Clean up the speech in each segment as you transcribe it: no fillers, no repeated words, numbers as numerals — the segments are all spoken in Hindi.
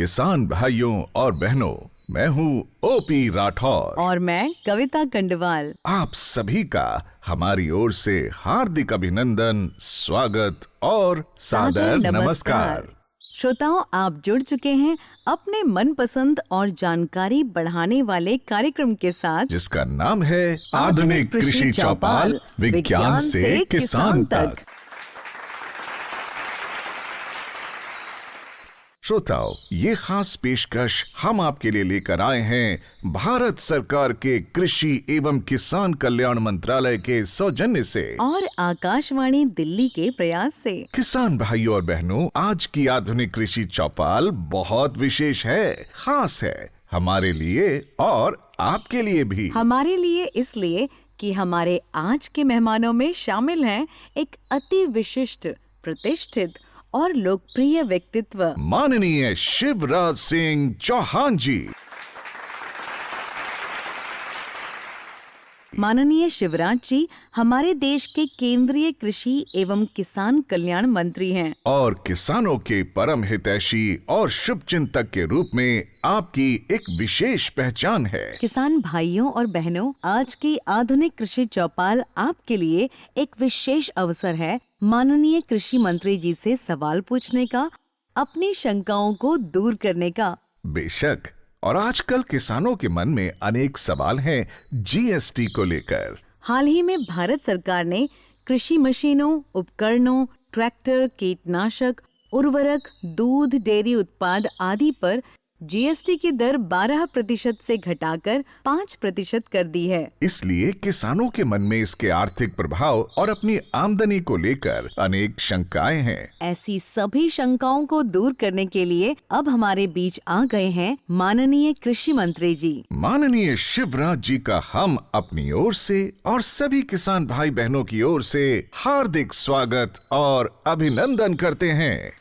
किसान भाइयों और बहनों, मैं हूँ ओपी राठौर और मैं कविता कंडवाल। आप सभी का हमारी ओर से हार्दिक अभिनंदन, स्वागत और सादर नमस्कार। श्रोताओं, आप जुड़ चुके हैं अपने मनपसंद और जानकारी बढ़ाने वाले कार्यक्रम के साथ, जिसका नाम है आधुनिक कृषि चौपाल, विज्ञान से किसान तक। श्रोताओं, ये खास पेशकश हम आपके लिए लेकर आए हैं भारत सरकार के कृषि एवं किसान कल्याण मंत्रालय के सौजन्य से और आकाशवाणी दिल्ली के प्रयास से। किसान भाइयों और बहनों, आज की आधुनिक कृषि चौपाल बहुत विशेष है, खास है हमारे लिए और आपके लिए भी। हमारे लिए इसलिए कि हमारे आज के मेहमानों में शामिल हैं एक अति विशिष्ट, प्रतिष्ठित और लोकप्रिय व्यक्तित्व, माननीय शिवराज सिंह चौहान जी। माननीय शिवराज जी हमारे देश के केंद्रीय कृषि एवं किसान कल्याण मंत्री हैं और किसानों के परम हितैषी और शुभचिंतक के रूप में आपकी एक विशेष पहचान है। किसान भाइयों और बहनों, आज की आधुनिक कृषि चौपाल आपके लिए एक विशेष अवसर है माननीय कृषि मंत्री जी से सवाल पूछने का, अपनी शंकाओं को दूर करने का। बेशक, और आजकल किसानों के मन में अनेक सवाल हैं जीएसटी को लेकर। हाल ही में भारत सरकार ने कृषि मशीनों, उपकरणों, ट्रैक्टर, कीटनाशक, उर्वरक, दूध, डेयरी उत्पाद आदि पर जीएसटी की दर 12% से घटाकर 5% कर दी है। इसलिए किसानों के मन में इसके आर्थिक प्रभाव और अपनी आमदनी को लेकर अनेक शंकाएं हैं। ऐसी सभी शंकाओं को दूर करने के लिए अब हमारे बीच आ गए हैं माननीय कृषि मंत्री जी। माननीय शिवराज जी का हम अपनी ओर से और सभी किसान भाई बहनों की ओर से हार्दिक स्वागत और अभिनंदन करते हैं।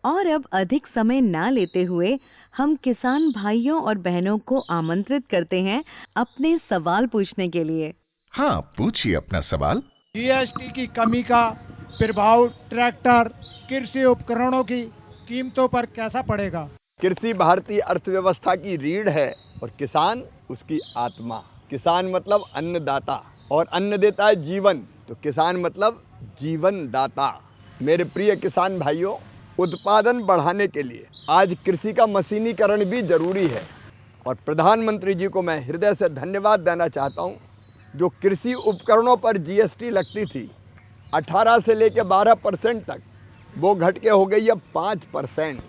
और अब अधिक समय ना लेते हुए हम किसान भाइयों और बहनों को आमंत्रित करते हैं अपने सवाल पूछने के लिए। हाँ, पूछिए अपना सवाल। जीएसटी की कमी का प्रभाव ट्रैक्टर, कृषि उपकरणों की कीमतों पर कैसा पड़ेगा? कृषि भारतीय अर्थव्यवस्था की रीढ़ है और किसान उसकी आत्मा। किसान मतलब अन्नदाता और अन्न देता है जीवन, तो किसान मतलब जीवन दाता। मेरे प्रिय किसान भाइयों, उत्पादन बढ़ाने के लिए आज कृषि का मशीनीकरण भी जरूरी है और प्रधानमंत्री जी को मैं हृदय से धन्यवाद देना चाहता हूं। जो कृषि उपकरणों पर जीएसटी लगती थी 18 से लेकर 12% तक, वो घट के हो गई अब 5%।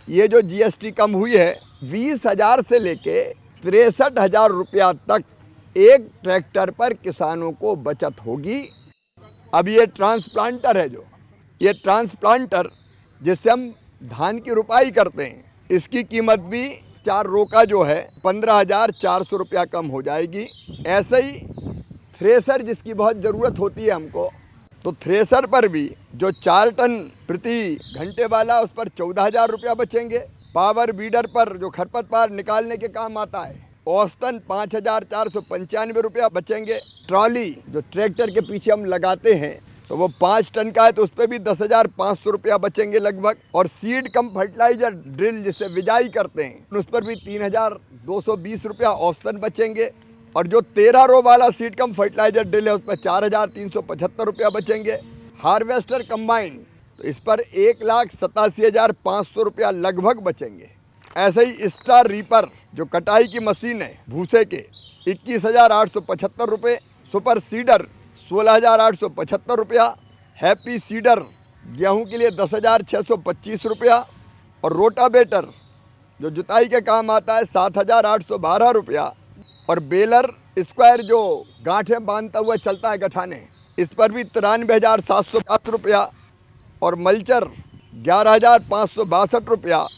ये जो जीएसटी कम हुई है, 20,000 से लेके 63,000 रुपया तक एक ट्रैक्टर पर किसानों को बचत होगी। अब ये ट्रांसप्लांटर है, जो ये ट्रांसप्लांटर जिससे हम धान की रुपाई करते हैं, इसकी कीमत भी 4 रोका जो है 15,400 रुपया कम हो जाएगी। ऐसे ही थ्रेसर जिसकी बहुत ज़रूरत होती है हमको, तो थ्रेसर पर भी जो 4 टन प्रति घंटे वाला, उस पर 14,000 रुपया बचेंगे। पावर बीडर पर जो खरपतवार निकालने के काम आता है, औसतन 5,495 रुपया बचेंगे। ट्रॉली जो ट्रैक्टर के पीछे हम लगाते हैं, तो वो 5 टन का है, तो उस पर भी 10,500 रुपया बचेंगे लगभग। और सीड कम फर्टिलाइजर ड्रिल जिससे बिजाई करते हैं, उस पर भी 3,220 रुपया औसतन बचेंगे। और जो 13 रो वाला सीड कम फर्टिलाइजर ड्रिल है, उस पर 4,375 रुपया बचेंगे। हार्वेस्टर कंबाइन, तो इस पर 1,87,500 रुपया लगभग बचेंगे। ऐसे ही स्टार रीपर जो कटाई की मशीन है भूसे के, 21,875 रुपये। सुपर सीडर 16,875 रुपया। हैप्पी सीडर गेहूं के लिए 10,625 रुपया। और रोटावेटर जो जुताई के काम आता है 7,812 रुपया। और बेलर स्क्वायर जो गांठें बांधता हुआ चलता है गठाने, इस पर भी 93,750 रुपया। और मल्चर 11,562 रुपया।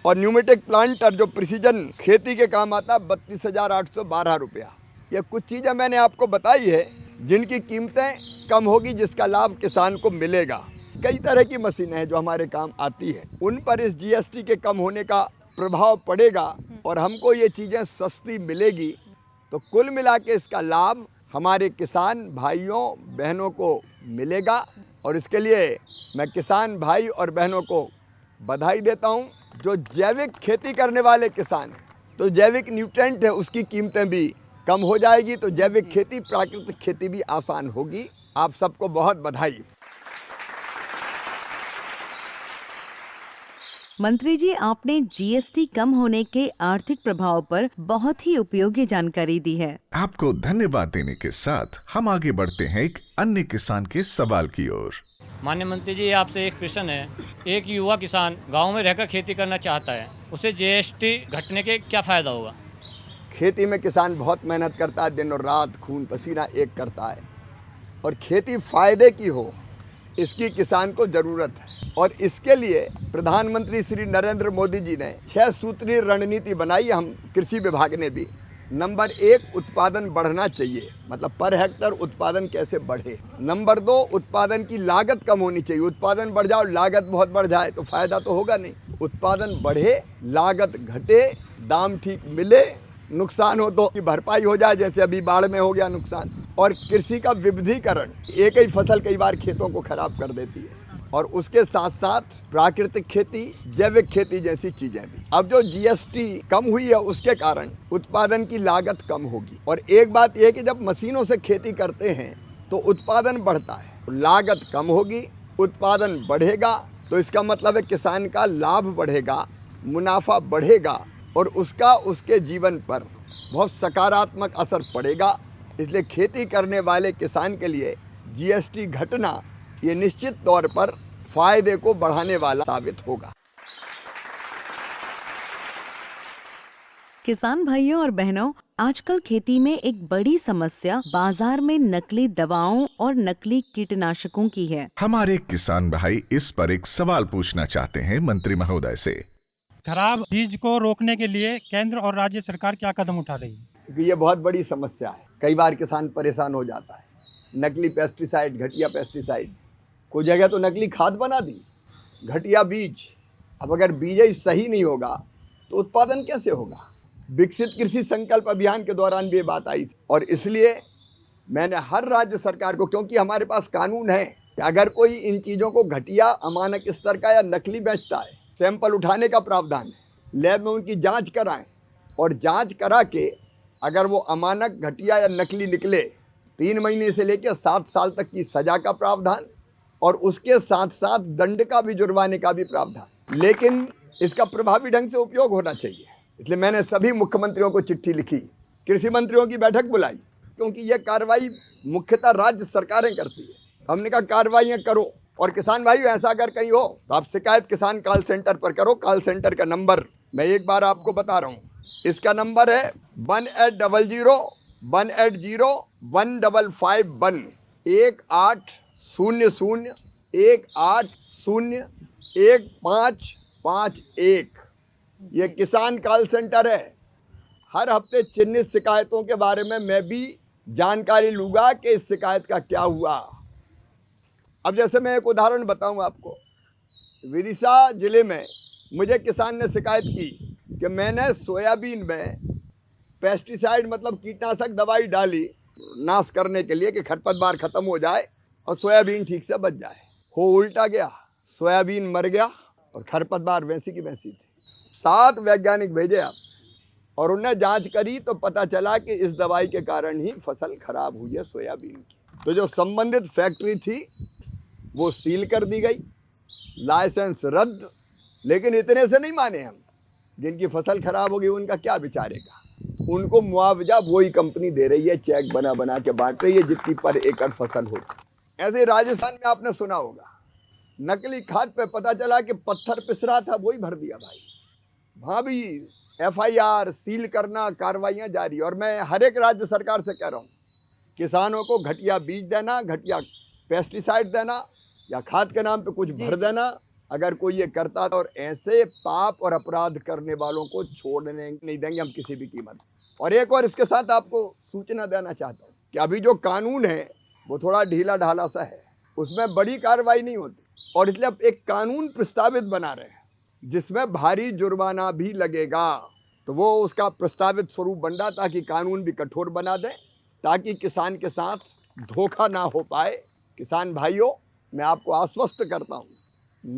और न्यूमेटिक प्लांटर जो प्रिसीजन खेती के काम आता है 32,812 रुपया। ये कुछ चीज़ें मैंने आपको बताई है जिनकी कीमतें कम होगी, जिसका लाभ किसान को मिलेगा। कई तरह की मशीनें हैं जो हमारे काम आती है, उन पर इस जीएसटी के कम होने का प्रभाव पड़ेगा और हमको ये चीज़ें सस्ती मिलेगी। तो कुल मिला के इसका लाभ हमारे किसान भाइयों बहनों को मिलेगा। और इसके लिए मैं किसान भाई और बहनों को बधाई देता हूं। जो जैविक खेती करने वाले किसान हैं, तो जैविक न्यूट्रेंट है उसकी कीमतें भी कम हो जाएगी, तो जैविक खेती, प्राकृतिक खेती भी आसान होगी। आप सबको बहुत बधाई। मंत्री जी, आपने जीएसटी कम होने के आर्थिक प्रभाव पर बहुत ही उपयोगी जानकारी दी है। आपको धन्यवाद देने के साथ हम आगे बढ़ते हैं एक अन्य किसान के सवाल की ओर। माननीय मंत्री जी, आपसे एक प्रश्न है। एक युवा किसान गांव में रहकर खेती करना चाहता है, उसे जीएसटी घटने के क्या फायदा होगा? खेती में किसान बहुत मेहनत करता है, दिन और रात खून पसीना एक करता है, और खेती फायदे की हो इसकी किसान को ज़रूरत है। और इसके लिए प्रधानमंत्री श्री नरेंद्र मोदी जी ने 6 सूत्रीय रणनीति बनाई, हम कृषि विभाग ने भी। नंबर 1, उत्पादन बढ़ना चाहिए, मतलब पर हेक्टर उत्पादन कैसे बढ़े। नंबर 2, उत्पादन की लागत कम होनी चाहिए। उत्पादन बढ़ जाओ, लागत बहुत बढ़ जाए तो फायदा तो होगा नहीं। उत्पादन बढ़े, लागत घटे, दाम ठीक मिले, नुकसान हो तो भरपाई हो जाए, जैसे अभी बाढ़ में हो गया नुकसान। और कृषि का विविधीकरण, एक ही फसल कई बार खेतों को खराब कर देती है। और उसके साथ साथ प्राकृतिक खेती, जैविक खेती जैसी चीजें भी। अब जो जीएसटी कम हुई है उसके कारण उत्पादन की लागत कम होगी। और एक बात यह कि जब मशीनों से खेती करते हैं तो उत्पादन बढ़ता है, लागत कम होगी, उत्पादन बढ़ेगा, तो इसका मतलब है किसान का लाभ बढ़ेगा, मुनाफा बढ़ेगा, और उसका उसके जीवन पर बहुत सकारात्मक असर पड़ेगा। इसलिए खेती करने वाले किसान के लिए जीएसटी घटना ये निश्चित तौर पर फायदे को बढ़ाने वाला साबित होगा। किसान भाइयों और बहनों, आजकल खेती में एक बड़ी समस्या बाजार में नकली दवाओं और नकली कीटनाशकों की है। हमारे किसान भाई इस पर एक सवाल पूछना चाहते हैं मंत्री महोदय से। खराब बीज को रोकने के लिए केंद्र और राज्य सरकार क्या कदम उठा रही है? क्योंकि ये बहुत बड़ी समस्या है। कई बार किसान परेशान हो जाता है। नकली पेस्टिसाइड, घटिया पेस्टिसाइड, कोई जगह तो नकली खाद बना दी, घटिया बीज। अब अगर बीज ही सही नहीं होगा तो उत्पादन कैसे होगा? विकसित कृषि संकल्प अभियान के दौरान भी ये बात आई थी, और इसलिए मैंने हर राज्य सरकार को, क्योंकि हमारे पास कानून है कि अगर कोई इन चीज़ों को घटिया, अमानक स्तर का या नकली बेचता है, सैंपल उठाने का प्रावधान है, लैब में उनकी जांच कराएं, और जांच करा के अगर वो अमानक, घटिया या नकली निकले, 3 महीने से लेकर 7 साल तक की सजा का प्रावधान, और उसके साथ साथ दंड का भी, जुर्माने का भी प्रावधान। लेकिन इसका प्रभावी ढंग से उपयोग होना चाहिए। इसलिए मैंने सभी मुख्यमंत्रियों को चिट्ठी लिखी, कृषि मंत्रियों की बैठक बुलाई, क्योंकि यह कार्रवाई मुख्यतः राज्य सरकारें करती है। हमने कहा कार्रवाइयाँ करो, और किसान भाइयों ऐसा अगर कहीं हो तो आप शिकायत किसान कॉल सेंटर पर करो। कॉल सेंटर का नंबर मैं एक बार आपको बता रहा हूँ, इसका नंबर है 1800-180-15551 1800-180-1551। ये किसान कॉल सेंटर है। हर हफ्ते चिन्हित शिकायतों के बारे में मैं भी जानकारी लूँगा कि इस शिकायत का क्या हुआ। अब जैसे मैं एक उदाहरण बताऊं आपको, विदिशा जिले में मुझे किसान ने शिकायत की कि मैंने सोयाबीन में पेस्टिसाइड, मतलब कीटनाशक दवाई डाली नाश करने के लिए कि खरपतवार खत्म हो जाए और सोयाबीन ठीक से बच जाए। हो उल्टा गया, सोयाबीन मर गया और खरपतवार वैसी की वैसी थी। 7 वैज्ञानिक भेजे आप, और उन्हें जांच करी तो पता चला कि इस दवाई के कारण ही फसल खराब हुई है सोयाबीन की। तो जो संबंधित फैक्ट्री थी वो सील कर दी गई, लाइसेंस रद्द। लेकिन इतने से नहीं माने हम, जिनकी फसल खराब होगी उनका क्या बिचारेगा? उनको मुआवजा वही कंपनी दे रही है, चेक बना बना के बांट रही है जितनी पर एकड़ फसल होती। ऐसे राजस्थान में आपने सुना होगा, नकली खाद पे पता चला कि पत्थर पिस रहा था, वही भर दिया भाई। वहाँ भी FIR, सील करना, कार्रवाइयाँ जारी। और मैं हर एक राज्य सरकार से कह रहा हूँ, किसानों को घटिया बीज देना, घटिया पेस्टिसाइड देना, या खाद के नाम पे कुछ भर देना, अगर कोई ये करता और ऐसे पाप और अपराध करने वालों को छोड़ने नहीं देंगे हम किसी भी कीमत। और एक और इसके साथ आपको सूचना देना चाहता हूँ कि अभी जो कानून है वो थोड़ा ढीला ढाला सा है, उसमें बड़ी कार्रवाई नहीं होती, और इसलिए अब एक कानून प्रस्तावित बना रहे हैं जिसमें भारी जुर्माना भी लगेगा। तो वो उसका प्रस्तावित स्वरूप बन रहा, ताकि कानून भी कठोर बना दें, ताकि किसान के साथ धोखा ना हो पाए। किसान भाइयों, मैं आपको आश्वस्त करता हूँ,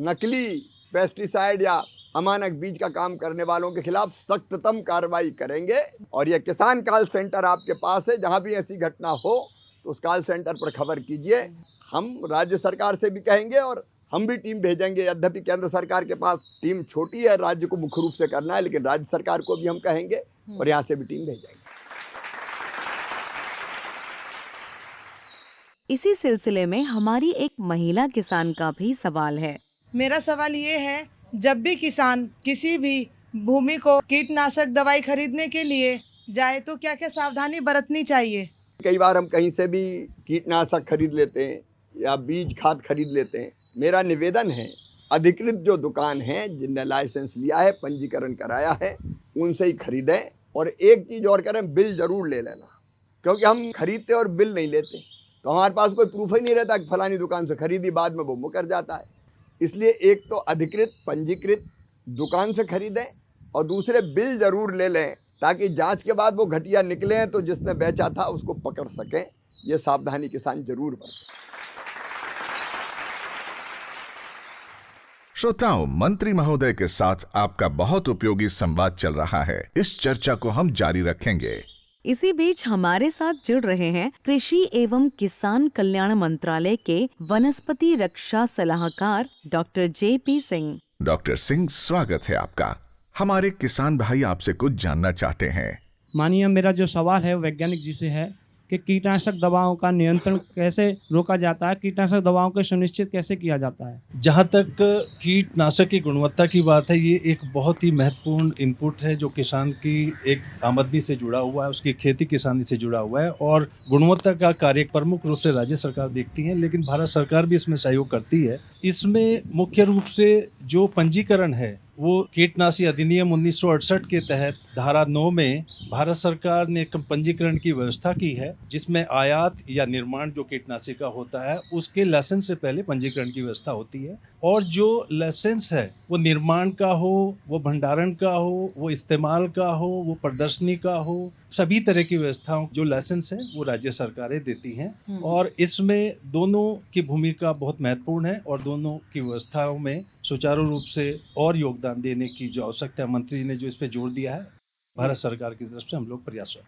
नकली पेस्टिसाइड या अमानक बीज का काम करने वालों के खिलाफ सख्ततम कार्रवाई करेंगे। और यह किसान कॉल सेंटर आपके पास है, जहाँ भी ऐसी घटना हो तो उस कॉल सेंटर पर खबर कीजिए। हम राज्य सरकार से भी कहेंगे और हम भी टीम भेजेंगे। यद्यपि केंद्र सरकार के पास टीम छोटी है, राज्य को मुख्य रूप से करना है, लेकिन राज्य सरकार को भी हम कहेंगे और यहाँ से भी टीम भेजेंगे। इसी सिलसिले में हमारी एक महिला किसान का भी सवाल है। मेरा सवाल ये है, जब भी किसान किसी भी भूमि को कीटनाशक दवाई खरीदने के लिए जाए तो क्या क्या सावधानी बरतनी चाहिए? कई बार हम कहीं से भी कीटनाशक खरीद लेते हैं या बीज खाद खरीद लेते हैं। मेरा निवेदन है, अधिकृत जो दुकान है, जिनने लाइसेंस लिया है, पंजीकरण कराया है, उनसे ही खरीदें। और एक चीज़ और करें, बिल ज़रूर ले लेना, क्योंकि हम खरीदते और बिल नहीं लेते तो हमारे पास कोई प्रूफ ही नहीं रहता कि फलानी दुकान से खरीदी, बाद में वो मुकर जाता है। इसलिए एक तो अधिकृत पंजीकृत दुकान से खरीदें और दूसरे बिल ज़रूर ले लें, ताकि जांच के बाद वो घटिया निकले तो जिसने बेचा था उसको पकड़ सकें। ये सावधानी किसान जरूर बरतें। श्रोताओं, मंत्री महोदय के साथ आपका बहुत उपयोगी संवाद चल रहा है। इस चर्चा को हम जारी रखेंगे। इसी बीच हमारे साथ जुड़ रहे हैं कृषि एवं किसान कल्याण मंत्रालय के वनस्पति रक्षा सलाहकार doctor JP Singh. Doctor Singh, स्वागत है आपका। हमारे किसान भाई आपसे कुछ जानना चाहते हैं। मानिए, मेरा जो सवाल है वो वैज्ञानिक जी से है कि कीटनाशक दवाओं का नियंत्रण कैसे रोका जाता है, कीटनाशक दवाओं को सुनिश्चित कैसे किया जाता है? जहाँ तक कीटनाशक की गुणवत्ता की बात है, ये एक बहुत ही महत्वपूर्ण इनपुट है जो किसान की एक आमदनी से जुड़ा हुआ है, उसकी खेती किसानी से जुड़ा हुआ है। और गुणवत्ता का कार्य प्रमुख रूप से राज्य सरकार देखती है, लेकिन भारत सरकार भी इसमें सहयोग करती है। इसमें मुख्य रूप से जो पंजीकरण है वो कीटनाशी अधिनियम 1968 के तहत धारा 9 में भारत सरकार ने पंजीकरण की व्यवस्था की है, जिसमें आयात या निर्माण जो कीटनाशी का होता है उसके लाइसेंस से पहले पंजीकरण की व्यवस्था होती है। और जो लाइसेंस है वो निर्माण का हो, वो भंडारण का हो, वो इस्तेमाल का हो, वो प्रदर्शनी का हो, सभी तरह की व्यवस्थाओं जो लाइसेंस है वो राज्य सरकारें देती हैं। और इसमें दोनों की भूमिका बहुत महत्वपूर्ण है और दोनों की व्यवस्थाओं में सुचारू रूप से और योगदान देने की जो आवश्यकता है, मंत्री ने जो इस पे जोर दिया है, भारत सरकार की तरफ से हम लोग प्रयासरत।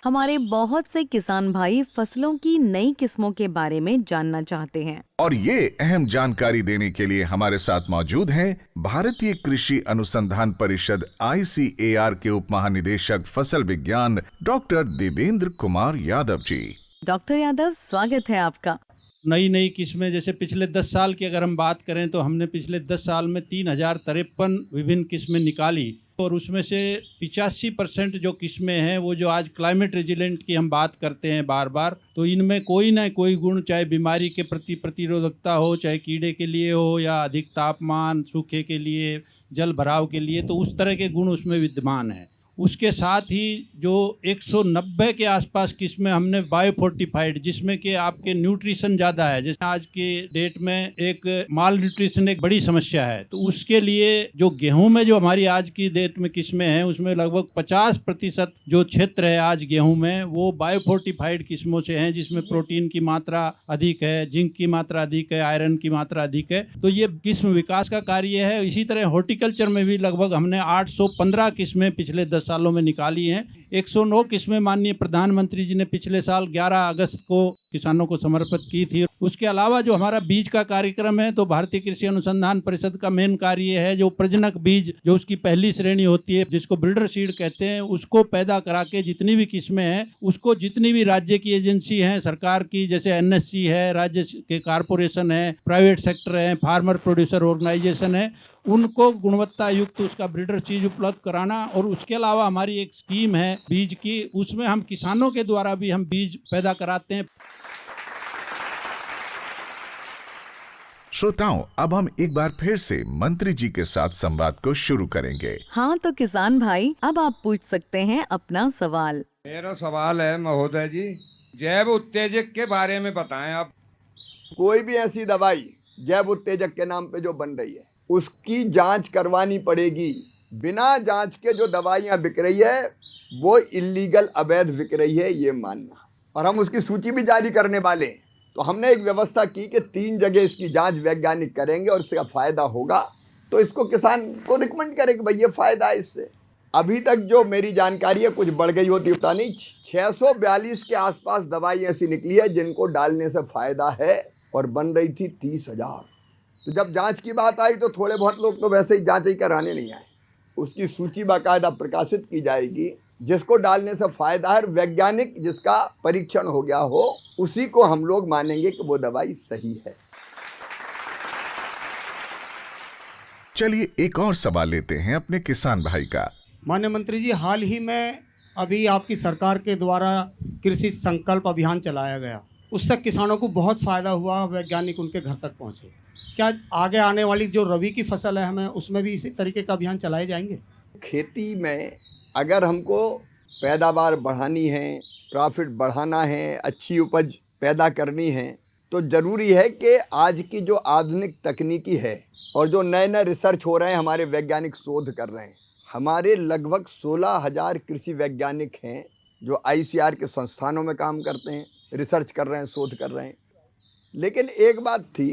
हमारे बहुत से किसान भाई फसलों की नई किस्मों के बारे में जानना चाहते हैं और ये अहम जानकारी देने के लिए हमारे साथ मौजूद हैं भारतीय कृषि अनुसंधान परिषद ICAR के उप महानिदेशक फसल विज्ञान डॉक्टर देवेंद्र कुमार यादव जी। डॉक्टर यादव, स्वागत है आपका। नई किस्में, जैसे पिछले 10 साल की अगर हम बात करें तो हमने पिछले 10 साल में 3053 विभिन्न किस्में निकाली और उसमें से 85% जो किस्में हैं वो जो आज क्लाइमेट रेजिलेंट की हम बात करते हैं बार बार, तो इनमें कोई ना कोई गुण, चाहे बीमारी के प्रति प्रतिरोधकता हो, चाहे कीड़े के लिए हो या अधिक तापमान, सूखे के लिए, जल भराव के लिए, तो उस तरह के गुण उसमें विद्यमान हैं। उसके साथ ही जो 190 के आसपास किस्में हमने बायोफोर्टिफाइड, जिसमें कि आपके न्यूट्रिशन ज़्यादा है, जैसे आज के डेट में एक माल न्यूट्रिशन एक बड़ी समस्या है, तो उसके लिए जो गेहूं में जो हमारी आज की डेट में किस्में हैं उसमें लगभग 50% जो क्षेत्र है आज गेहूं में वो बायोफोर्टिफाइड किस्मों से हैं, जिसमें प्रोटीन की मात्रा अधिक है, जिंक की मात्रा अधिक है, आयरन की मात्रा अधिक है। तो ये किस्म विकास का कार्य है। इसी तरह हॉर्टिकल्चर में भी लगभग हमने 815 किस्में पिछले 10 सालों में निकाली हैं। 109 किस्में माननीय प्रधानमंत्री जी ने पिछले साल 11 अगस्त को किसानों को समर्पित की थी। उसके अलावा जो हमारा बीज का कार्यक्रम है, तो भारतीय कृषि अनुसंधान परिषद का मेन कार्य है जो प्रजनक बीज, जो उसकी पहली श्रेणी होती है जिसको ब्रीडर सीड कहते हैं, उसको पैदा करा के जितनी भी किस्में हैं उसको जितनी भी राज्य की एजेंसी हैं सरकार की, जैसे NSC है, राज्य के कारपोरेशन है, प्राइवेट सेक्टर है, फार्मर प्रोड्यूसर ऑर्गेनाइजेशन है, उनको गुणवत्ता युक्त उसका ब्रीडर चीज उपलब्ध कराना। और उसके अलावा हमारी एक स्कीम है बीज की, उसमें हम किसानों के द्वारा भी हम बीज पैदा कराते हैं। श्रोताओं, अब हम एक बार फिर से मंत्री जी के साथ संवाद को शुरू करेंगे। हाँ, तो किसान भाई अब आप पूछ सकते हैं अपना सवाल। मेरा सवाल है महोदय जी, जैव उत्तेजक के बारे में बताएं आप। कोई भी ऐसी दवाई जैव उत्तेजक के नाम पे जो बन रही है उसकी जांच करवानी पड़ेगी। बिना जांच के जो दवाइयाँ बिक रही है वो इल्लीगल, अवैध बिक रही है, ये मानना। और हम उसकी सूची भी जारी करने वाले हैं। तो हमने एक व्यवस्था की कि 3 जगह इसकी जांच वैज्ञानिक करेंगे और इसका फ़ायदा होगा तो इसको किसान को रिकमेंड करें कि भाई ये फ़ायदा है इससे। अभी तक जो मेरी जानकारी है, कुछ बढ़ गई होती पता नहीं, 642 के आसपास दवाई ऐसी निकली है जिनको डालने से फ़ायदा है और बन रही थी 30,000। तो जब जांच की बात आई तो थोड़े बहुत लोग तो वैसे ही जांच ही कराने नहीं आए। उसकी सूची बाकायदा प्रकाशित की जाएगी, जिसको डालने से फ़ायदा है, वैज्ञानिक जिसका परीक्षण हो गया हो उसी को हम लोग मानेंगे कि वो दवाई सही है। चलिए एक और सवाल लेते हैं अपने किसान भाई का। माननीय मंत्री जी, हाल ही में अभी आपकी सरकार के द्वारा कृषि संकल्प अभियान चलाया गया, उससे किसानों को बहुत फ़ायदा हुआ, वैज्ञानिक उनके घर तक पहुँचे। क्या आगे आने वाली जो रबी की फसल है हमें उसमें भी इसी तरीके का अभियान चलाए जाएंगे? खेती में अगर हमको पैदावार बढ़ानी है, प्रॉफिट बढ़ाना है, अच्छी उपज पैदा करनी है, तो ज़रूरी है कि आज की जो आधुनिक तकनीकी है और जो नए नए रिसर्च हो रहे हैं, हमारे वैज्ञानिक शोध कर रहे हैं। हमारे लगभग 16,000 कृषि वैज्ञानिक हैं जो ICAR के संस्थानों में काम करते हैं, रिसर्च कर रहे हैं, शोध कर रहे हैं। लेकिन एक बात थी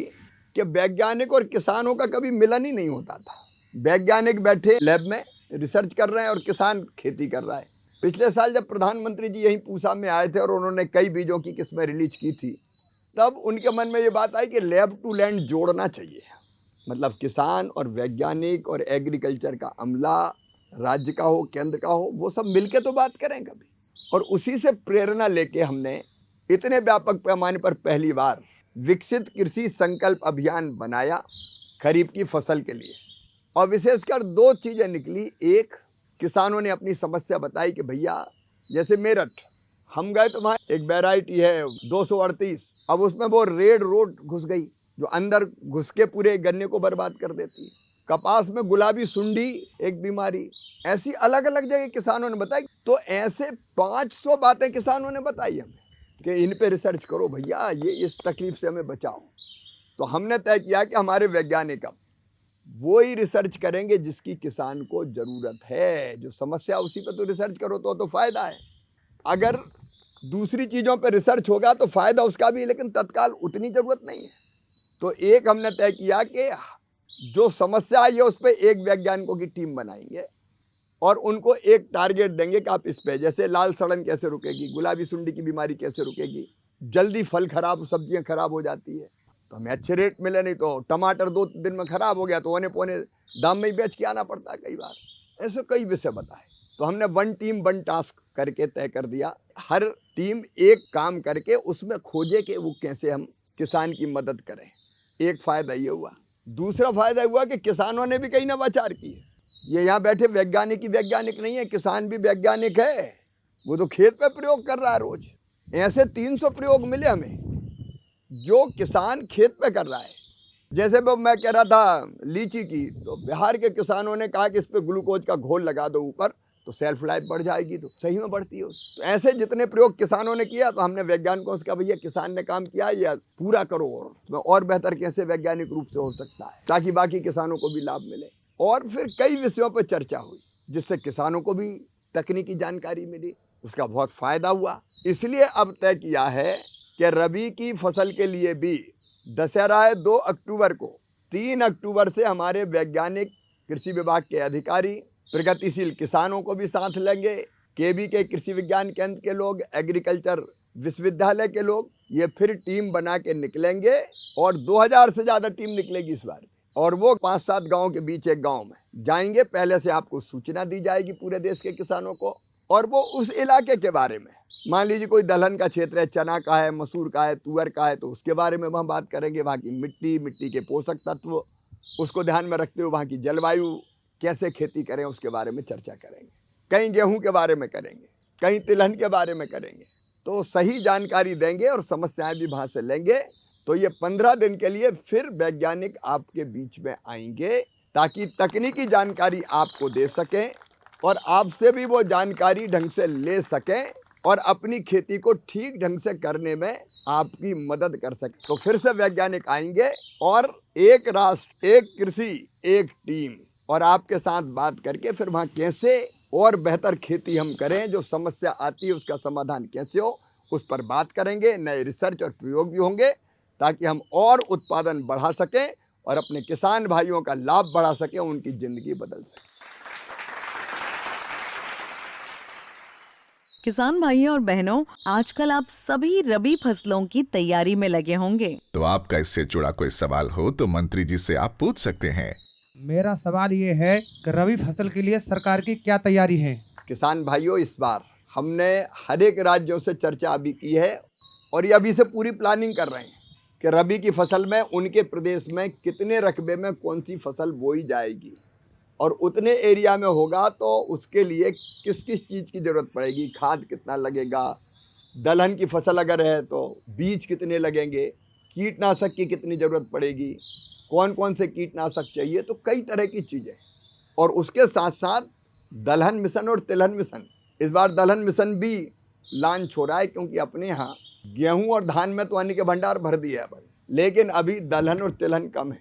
कि वैज्ञानिक और किसानों का कभी मिलन ही नहीं होता था। वैज्ञानिक बैठे लैब में रिसर्च कर रहे हैं और किसान खेती कर रहा है। पिछले साल जब प्रधानमंत्री जी यहीं पूसा में आए थे और उन्होंने कई बीजों की किस्में रिलीज की थी, तब उनके मन में ये बात आई कि लैब टू लैंड जोड़ना चाहिए। मतलब किसान और वैज्ञानिक और एग्रीकल्चर का अमला, राज्य का हो, केंद्र का हो, वो सब मिलके तो बात करें कभी। और उसी से प्रेरणा लेके हमने इतने व्यापक पैमाने पर पहली बार विकसित कृषि संकल्प अभियान बनाया खरीफ की फसल के लिए। और विशेषकर 2 चीज़ें निकली। एक, किसानों ने अपनी समस्या बताई कि भैया जैसे मेरठ हम गए तो वहाँ एक वैरायटी है 238, अब उसमें वो रेड रोड घुस गई जो अंदर घुस के पूरे गन्ने को बर्बाद कर देती है। कपास में गुलाबी सुंडी एक बीमारी, ऐसी अलग अलग जगह किसानों ने बताई। तो ऐसे 500 बातें किसानों ने बताई हमें कि इन पे रिसर्च करो भैया, ये इस तकलीफ से हमें बचाओ। तो हमने तय किया कि हमारे वैज्ञानिक अब वो ही रिसर्च करेंगे जिसकी किसान को ज़रूरत है। जो समस्या उसी पे तो रिसर्च करो तो फ़ायदा है। अगर दूसरी चीज़ों पे रिसर्च होगा तो फ़ायदा उसका भी, लेकिन तत्काल उतनी ज़रूरत नहीं है। तो एक हमने तय किया कि जो समस्या आई है उस पर एक वैज्ञानिकों की टीम बनाएंगे और उनको एक टारगेट देंगे कि आप इस पे, जैसे लाल सड़न कैसे रुकेगी, गुलाबी सुंडी की बीमारी कैसे रुकेगी, जल्दी फल खराब, सब्जियां खराब हो जाती है तो हमें अच्छे रेट मिले, नहीं तो टमाटर 2 दिन में खराब हो गया तो औने पौने दाम में ही बेच के आना पड़ता है कई बार। ऐसे कई विषय बताए। तो हमने 1 टीम 1 टास्क करके तय कर दिया। हर टीम एक काम करके उसमें खोजे कि वो कैसे हम किसान की मदद करें। एक फ़ायदा ये हुआ। दूसरा फ़ायदा हुआ कि किसानों ने भी कई नवाचार किए। ये यहाँ बैठे वैज्ञानिक ही वैज्ञानिक नहीं है, किसान भी वैज्ञानिक है। वो तो खेत पे प्रयोग कर रहा है रोज। ऐसे 300 प्रयोग मिले हमें जो किसान खेत पे कर रहा है। जैसे वो मैं कह रहा था लीची की, तो बिहार के किसानों ने कहा कि इस पे ग्लूकोज का घोल लगा दो ऊपर तो सेल्फ लाइफ बढ़ जाएगी, तो सही में बढ़ती है। तो ऐसे जितने प्रयोग किसानों ने किया तो हमने वैज्ञानिकों से कहा भैया किसान ने काम किया या पूरा करो और बेहतर कैसे वैज्ञानिक रूप से हो सकता है ताकि बाकी किसानों को भी लाभ मिले। और फिर कई विषयों पर चर्चा हुई जिससे किसानों को भी तकनीकी जानकारी मिली, उसका बहुत फ़ायदा हुआ। इसलिए अब तय किया है कि रबी की फसल के लिए भी दशहरा है 2 अक्टूबर को, 3 अक्टूबर से हमारे वैज्ञानिक, कृषि विभाग के अधिकारी, प्रगतिशील किसानों को भी साथ लेंगे, केवी के कृषि विज्ञान केंद्र के लोग, एग्रीकल्चर विश्वविद्यालय के लोग, ये फिर टीम बना के निकलेंगे और 2000 से ज़्यादा टीम निकलेगी इस बार। और वो 5-7 गाँव के बीच एक गाँव में जाएंगे। पहले से आपको सूचना दी जाएगी पूरे देश के किसानों को, और वो उस इलाके के बारे में, मान लीजिए कोई दलहन का क्षेत्र है, चना का है, मसूर का है, तुअर का है, तो उसके बारे में हम बात करेंगे। वहाँ की मिट्टी के पोषक तत्व, उसको ध्यान में रखते हुए वहाँ की जलवायु, कैसे खेती करें उसके बारे में चर्चा करेंगे। कहीं गेहूं के बारे में करेंगे, कहीं तिलहन के बारे में करेंगे। तो सही जानकारी देंगे और समस्याएं भी वहाँ से लेंगे। तो ये 15 दिन के लिए फिर वैज्ञानिक आपके बीच में आएंगे ताकि तकनीकी जानकारी आपको दे सकें और आपसे भी वो जानकारी ढंग से ले सकें और अपनी खेती को ठीक ढंग से करने में आपकी मदद कर सकें। तो फिर से वैज्ञानिक आएंगे और एक राष्ट्र, एक कृषि, एक टीम, और आपके साथ बात करके फिर वहाँ कैसे और बेहतर खेती हम करें, जो समस्या आती है उसका समाधान कैसे हो, उस पर बात करेंगे, नए रिसर्च और प्रयोग भी होंगे ताकि हम और उत्पादन बढ़ा सकें और अपने किसान भाइयों का लाभ बढ़ा सकें, उनकी जिंदगी बदल सके। किसान भाइयों और बहनों, आजकल आप सभी रबी फसलों की तैयारी में लगे होंगे। तो आपका इससे जुड़ा कोई सवाल हो तो मंत्री जी से आप पूछ सकते हैं। मेरा सवाल ये है कि रबी फसल के लिए सरकार की क्या तैयारी है? किसान भाइयों, इस बार हमने हर एक राज्यों से चर्चा अभी की है और ये अभी से पूरी प्लानिंग कर रहे हैं कि रबी की फसल में उनके प्रदेश में कितने रकबे में कौन सी फसल बोई जाएगी और उतने एरिया में होगा तो उसके लिए किस किस चीज़ की ज़रूरत पड़ेगी, खाद कितना लगेगा, दलहन की फसल अगर है तो बीज कितने लगेंगे, कीटनाशक की कितनी ज़रूरत पड़ेगी, कौन कौन से कीटनाशक चाहिए, तो कई तरह की चीज़ें। और उसके साथ साथ दलहन मिशन और तिलहन मिशन, इस बार दलहन मिशन भी लॉन्च हो रहा है क्योंकि अपने यहाँ गेहूं और धान में तो अन्न के भंडार भर दिए हैं अपन, लेकिन अभी दलहन और तिलहन कम है।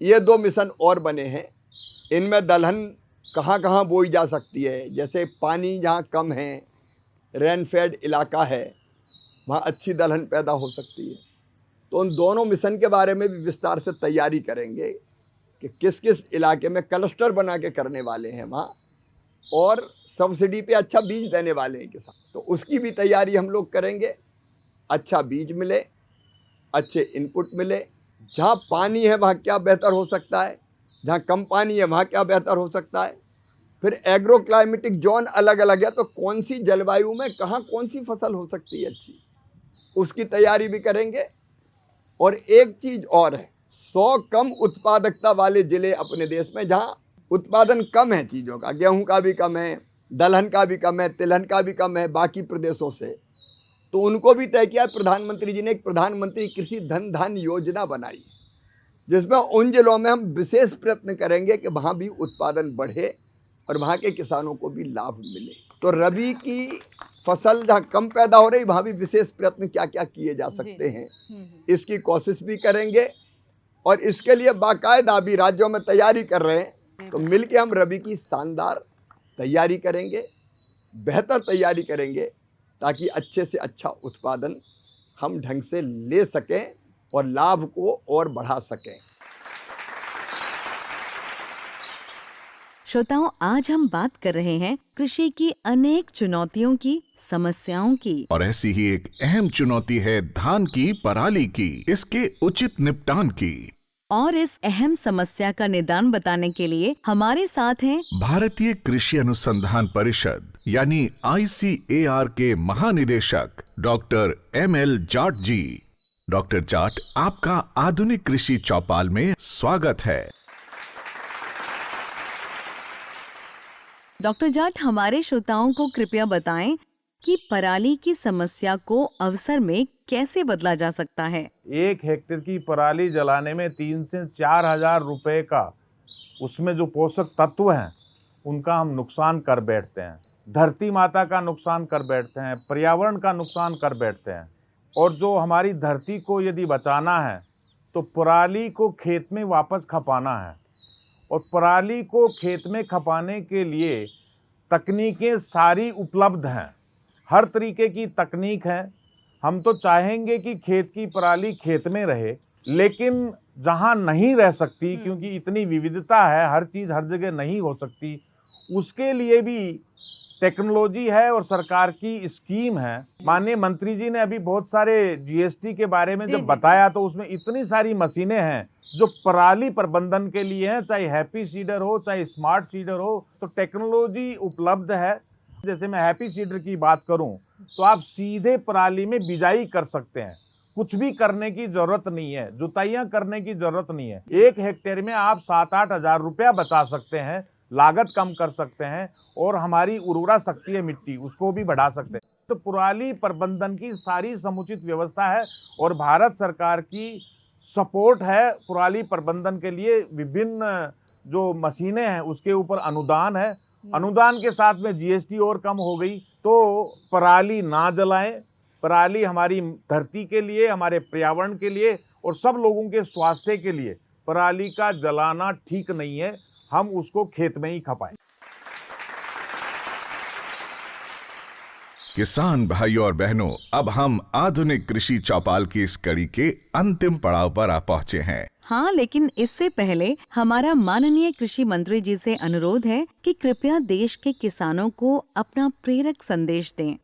ये 2 मिशन और बने हैं। इनमें दलहन कहाँ कहाँ बोई जा सकती है, जैसे पानी जहाँ कम है, रेनफेड इलाका है, वहाँ अच्छी दलहन पैदा हो सकती है। तो उन दोनों मिशन के बारे में भी विस्तार से तैयारी करेंगे कि किस किस इलाके में क्लस्टर बना के करने वाले हैं वहाँ, और सब्सिडी पे अच्छा बीज देने वाले हैं किसान, तो उसकी भी तैयारी हम लोग करेंगे। अच्छा बीज मिले, अच्छे इनपुट मिले, जहाँ पानी है वहाँ क्या बेहतर हो सकता है, जहाँ कम पानी है वहाँ क्या बेहतर हो सकता है, फिर एग्रो क्लाइमेटिक जोन अलग अलग है तो कौन सी जलवायु में कहाँ कौन सी फसल हो सकती है अच्छी, उसकी तैयारी भी करेंगे। और एक चीज़ और है, 100 कम उत्पादकता वाले ज़िले अपने देश में जहाँ उत्पादन कम है चीज़ों का, गेहूं का भी कम है, दलहन का भी कम है, तिलहन का भी कम है बाकी प्रदेशों से, तो उनको भी तय किया। प्रधानमंत्री जी ने एक प्रधानमंत्री कृषि धन धान्य योजना बनाई जिसमें उन जिलों में हम विशेष प्रयत्न करेंगे कि वहाँ भी उत्पादन बढ़े और वहाँ के किसानों को भी लाभ मिले। तो रबी की फसल जहाँ कम पैदा हो रही वहाँ भी विशेष प्रयत्न क्या क्या किए जा सकते हैं, इसकी कोशिश भी करेंगे। और इसके लिए बाकायदा भी राज्यों में तैयारी कर रहे हैं, तो मिलके हम रबी की शानदार तैयारी करेंगे, बेहतर तैयारी करेंगे ताकि अच्छे से अच्छा उत्पादन हम ढंग से ले सकें और लाभ को और बढ़ा सकें। श्रोताओं, आज हम बात कर रहे हैं कृषि की अनेक चुनौतियों की, समस्याओं की। और ऐसी ही एक अहम चुनौती है धान की पराली की, इसके उचित निपटान की। और इस अहम समस्या का निदान बताने के लिए हमारे साथ हैं भारतीय कृषि अनुसंधान परिषद यानी ICAR के महानिदेशक डॉक्टर ML जाट जी। डॉक्टर जाट, आपका आधुनिक कृषि चौपाल में स्वागत है। डॉक्टर जाट, हमारे श्रोताओं को कृपया बताएं कि पराली की समस्या को अवसर में कैसे बदला जा सकता है। 1 हेक्टेयर की पराली जलाने में 3 से 4 हजार रुपए का उसमें जो पोषक तत्व हैं उनका हम नुकसान कर बैठते हैं, धरती माता का नुकसान कर बैठते हैं, पर्यावरण का नुकसान कर बैठते हैं। और जो हमारी धरती को यदि बचाना है तो पराली को खेत में वापस खपाना है, और पराली को खेत में खपाने के लिए तकनीकें सारी उपलब्ध हैं, हर तरीके की तकनीक है। हम तो चाहेंगे कि खेत की पराली खेत में रहे, लेकिन जहाँ नहीं रह सकती, क्योंकि इतनी विविधता है, हर चीज़ हर जगह नहीं हो सकती, उसके लिए भी टेक्नोलॉजी है और सरकार की स्कीम है। माननीय मंत्री जी ने अभी बहुत सारे GST के बारे में जब बताया तो उसमें इतनी सारी मशीनें हैं जो पराली प्रबंधन के लिए हैं, चाहे हैप्पी सीडर हो चाहे स्मार्ट सीडर हो, तो टेक्नोलॉजी उपलब्ध है। जैसे मैं हैप्पी सीडर की बात करूं तो आप सीधे पराली में बिजाई कर सकते हैं, कुछ भी करने की जरूरत नहीं है, जुताइयां करने की जरूरत नहीं है। 1 हेक्टेयर में आप 7-8 हजार रुपया बचा सकते हैं, लागत कम कर सकते हैं और हमारी उर्वरा शक्ति है मिट्टी उसको भी बढ़ा सकते हैं। तो पराली प्रबंधन की सारी समुचित व्यवस्था है और भारत सरकार की सपोर्ट है पराली प्रबंधन के लिए। विभिन्न जो मशीनें हैं उसके ऊपर अनुदान है, अनुदान के साथ में GST और कम हो गई। तो पराली ना जलाएं, पराली हमारी धरती के लिए, हमारे पर्यावरण के लिए और सब लोगों के स्वास्थ्य के लिए पराली का जलाना ठीक नहीं है, हम उसको खेत में ही खपाएं। किसान भाइयों और बहनों, अब हम आधुनिक कृषि चौपाल की इस कड़ी के अंतिम पड़ाव पर आ पहुँचे हैं। हाँ, लेकिन इससे पहले हमारा माननीय कृषि मंत्री जी से अनुरोध है कि कृपया देश के किसानों को अपना प्रेरक संदेश दें।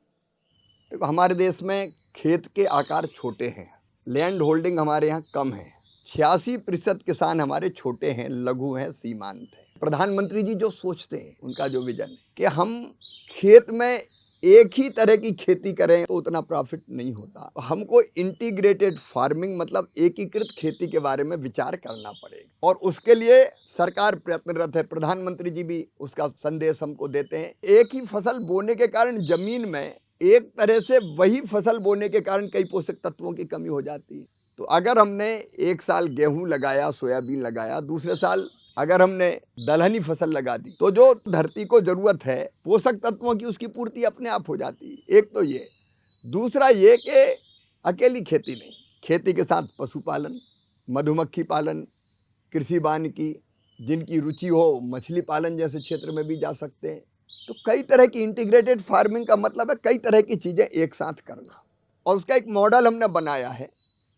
हमारे देश में खेत के आकार छोटे हैं, लैंड होल्डिंग हमारे यहाँ कम है, 86% किसान हमारे छोटे हैं, लघु हैं, सीमांत हैं। प्रधानमंत्री जी जो सोचते हैं, उनका जो विजन है कि हम खेत में एक ही तरह की खेती करें तो उतना प्रॉफिट नहीं होता, हमको इंटीग्रेटेड फार्मिंग मतलब एकीकृत खेती के बारे में विचार करना पड़ेगा और उसके लिए सरकार प्रयत्नरत है। प्रधानमंत्री जी भी उसका संदेश हमको देते हैं। एक ही फसल बोने के कारण जमीन में एक तरह से वही फसल बोने के कारण कई पोषक तत्वों की कमी हो जाती है। तो अगर हमने एक साल गेहूं लगाया, सोयाबीन लगाया, दूसरे साल अगर हमने दलहनी फसल लगा दी तो जो धरती को जरूरत है पोषक तत्वों की, उसकी पूर्ति अपने आप हो जाती है। एक तो ये, दूसरा ये कि अकेली खेती नहीं, खेती के साथ पशुपालन, मधुमक्खी पालन, कृषि वानिकी, जिनकी रुचि हो मछली पालन जैसे क्षेत्र में भी जा सकते हैं। तो कई तरह की इंटीग्रेटेड फार्मिंग का मतलब है कई तरह की चीज़ें एक साथ करना, और उसका एक मॉडल हमने बनाया है।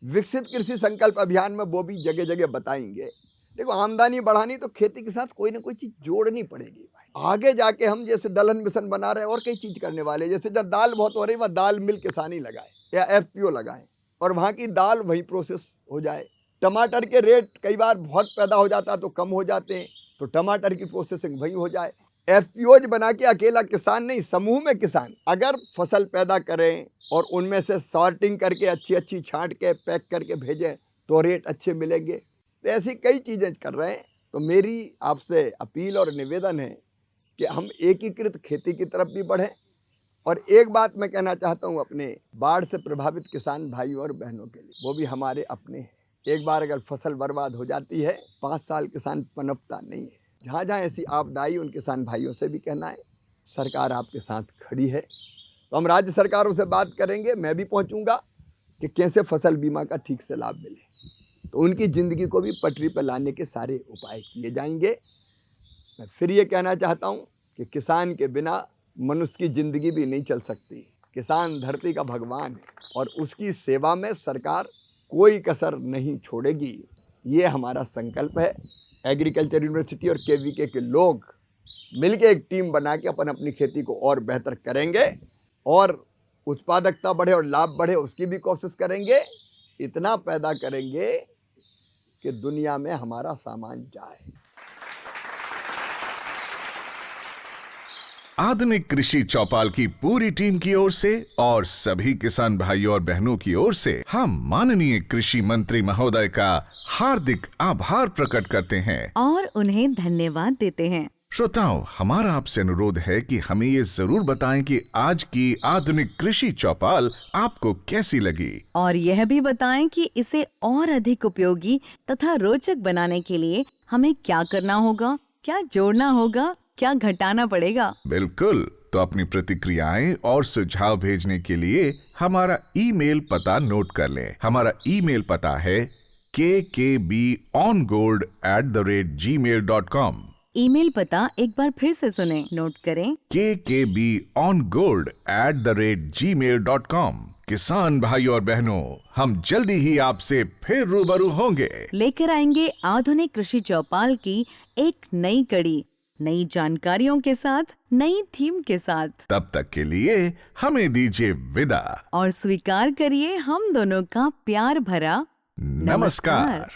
विकसित कृषि संकल्प अभियान में वो भी जगह जगह बताएंगे। देखो, आमदनी बढ़ानी तो खेती के साथ कोई ना कोई चीज़ जोड़नी पड़ेगी भाई। आगे जाके हम जैसे दलहन मिशन बना रहे हैं और कई चीज़ करने वाले, जैसे जब दाल बहुत हो रही है वह दाल मिल किसानी लगाए या FPO लगाएं और वहाँ की दाल वही प्रोसेस हो जाए। टमाटर के रेट कई बार बहुत पैदा हो जाता है तो कम हो जाते हैं, तो टमाटर की प्रोसेसिंग वही हो जाए। FPOज बना के अकेला किसान नहीं, समूह में किसान अगर फसल पैदा करें और उनमें से सॉर्टिंग करके अच्छी छांट के पैक करके भेजें तो रेट अच्छे मिलेंगे। तो ऐसी कई चीज़ें कर रहे हैं। तो मेरी आपसे अपील और निवेदन है कि हम एकीकृत खेती की तरफ भी बढ़ें। और एक बात मैं कहना चाहता हूँ अपने बाढ़ से प्रभावित किसान भाइयों और बहनों के लिए, वो भी हमारे अपने हैं। एक बार अगर फसल बर्बाद हो जाती है 5 साल किसान पनपता नहीं है। जहाँ जहाँ ऐसी आपदा आई उन किसान भाइयों से भी कहना है सरकार आपके साथ खड़ी है। तो हम राज्य सरकारों से बात करेंगे, मैं भी पहुँचूँगा कि कैसे फसल बीमा का ठीक से लाभ मिले, तो उनकी ज़िंदगी को भी पटरी पर लाने के सारे उपाय किए जाएंगे। मैं फिर ये कहना चाहता हूँ कि किसान के बिना मनुष्य की ज़िंदगी भी नहीं चल सकती। किसान धरती का भगवान है और उसकी सेवा में सरकार कोई कसर नहीं छोड़ेगी, ये हमारा संकल्प है। एग्रीकल्चर यूनिवर्सिटी और KVK के लोग मिलके एक टीम बना के अपनी खेती को और बेहतर करेंगे और उत्पादकता बढ़े और लाभ बढ़े उसकी भी कोशिश करेंगे। इतना पैदा करेंगे कि दुनिया में हमारा सामान जाए। आधुनिक कृषि चौपाल की पूरी टीम की ओर से और सभी किसान भाइयों और बहनों की ओर से हम माननीय कृषि मंत्री महोदय का हार्दिक आभार प्रकट करते हैं और उन्हें धन्यवाद देते हैं। श्रोताओं, हमारा आपसे अनुरोध है कि हमें ये जरूर बताएं कि आज की आधुनिक कृषि चौपाल आपको कैसी लगी, और यह भी बताएं कि इसे और अधिक उपयोगी तथा रोचक बनाने के लिए हमें क्या करना होगा, क्या जोड़ना होगा, क्या घटाना पड़ेगा। बिल्कुल, तो अपनी प्रतिक्रियाएं और सुझाव भेजने के लिए हमारा ईमेल पता नोट कर लें। हमारा ईमेल पता है kkbongold@gmail.com। ईमेल पता एक बार फिर से सुने, नोट करें, kkbongold@gmail.com। किसान भाइयों और बहनों, हम जल्दी ही आपसे फिर रूबरू होंगे, लेकर आएंगे आधुनिक कृषि चौपाल की एक नई कड़ी, नई जानकारियों के साथ, नई थीम के साथ। तब तक के लिए हमें दीजिए विदा और स्वीकार करिए हम दोनों का प्यार भरा नमस्कार।